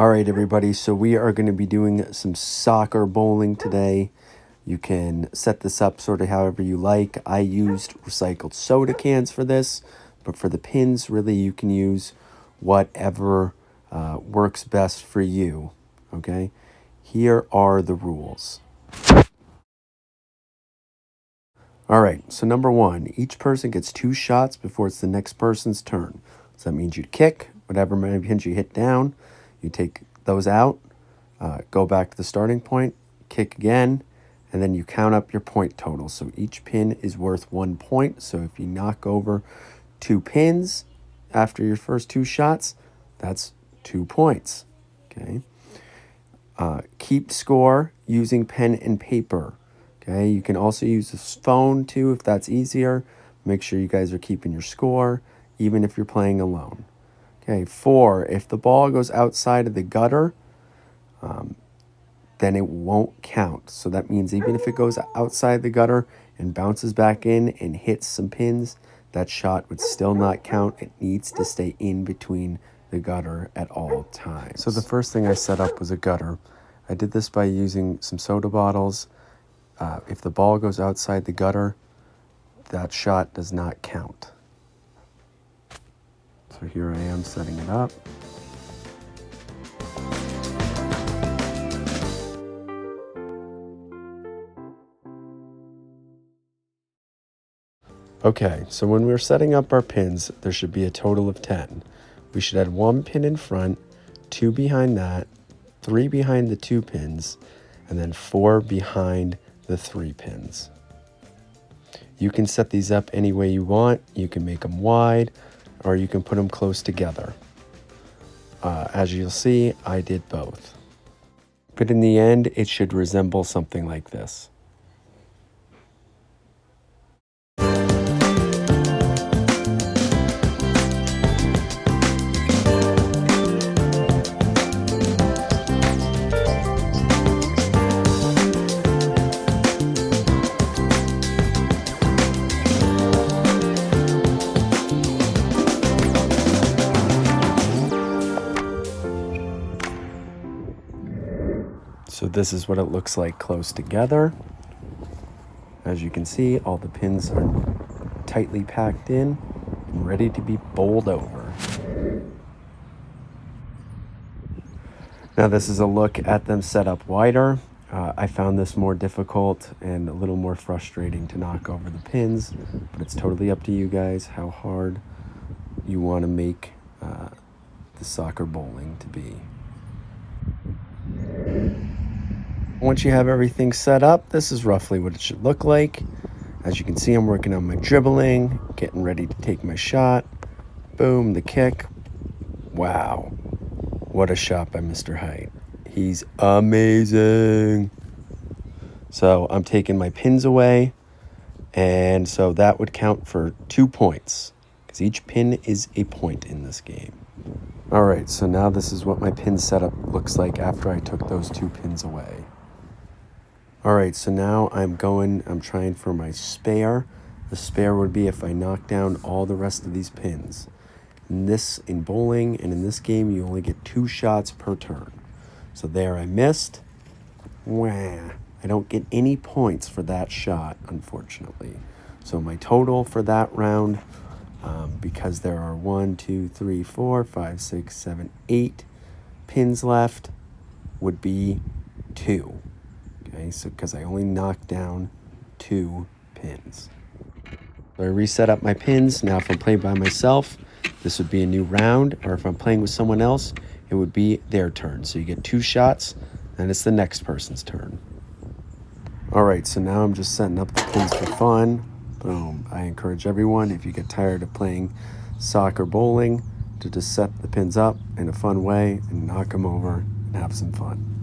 All right, everybody, so we are going to be doing some soccer bowling today. You can set this up sort of however you like. I used recycled soda cans for this, but for the pins, really, you can use whatever works best for you, okay? Here are the rules. All right, so number one, each person gets 2 shots before it's the next person's turn. So that means you kick, whatever many pins you hit down, you take those out, go back to the starting point, kick again, and then you count up your point total. So each pin is worth 1 point. So if you knock over 2 pins after your first 2 shots, that's 2 points, okay? Keep score using pen and paper. Okay, you can also use a phone too if that's easier. Make sure you guys are keeping your score, even if you're playing alone. Okay, 4, if the ball goes outside of the gutter, then it won't count. So that means even if it goes outside the gutter and bounces back in and hits some pins, that shot would still not count. It needs to stay in between the gutter at all times. So the first thing I set up was a gutter. I did this by using some soda bottles. If the ball goes outside the gutter, that shot does not count. So here I am setting it up. Okay, so when we're setting up our pins, there should be a total of 10. We should add 1 pin in front, 2 behind that, 3 behind the 2 pins, and then 4 behind the 3 pins. You can set these up any way you want. You can make them wide, or you can put them close together. As you'll see, I did both. But in the end, it should resemble something like this. So this is what it looks like close together. As you can see, all the pins are tightly packed in and ready to be bowled over. Now this is a look at them set up wider. I found this more difficult and a little more frustrating to knock over the pins, but it's totally up to you guys how hard you want to make the soccer bowling to be. Once you have everything set up, this is roughly what it should look like. As you can see, I'm working on my dribbling, getting ready to take my shot. Boom, the kick. Wow, what a shot by Mr. Height. He's amazing. So I'm taking my pins away, and so that would count for 2 points, because each pin is a point in this game. All right, so now this is what my pin setup looks like after I took those 2 pins away. All right, so now I'm trying for my spare. The spare would be if I knock down all the rest of these pins. In bowling and in this game, you only get 2 shots per turn. So there I missed. Wah. I don't get any points for that shot, unfortunately. So my total for that round, because there are 1, 2, 3, 4, 5, 6, 7, 8 pins left, would be 2. Okay, so because I only knocked down 2 pins. So I reset up my pins. Now if I'm playing by myself, this would be a new round, or if I'm playing with someone else, it would be their turn. So you get 2 shots, and it's the next person's turn. All right, so now I'm just setting up the pins for fun. Boom. I encourage everyone, if you get tired of playing soccer bowling, to just set the pins up in a fun way and knock them over and have some fun.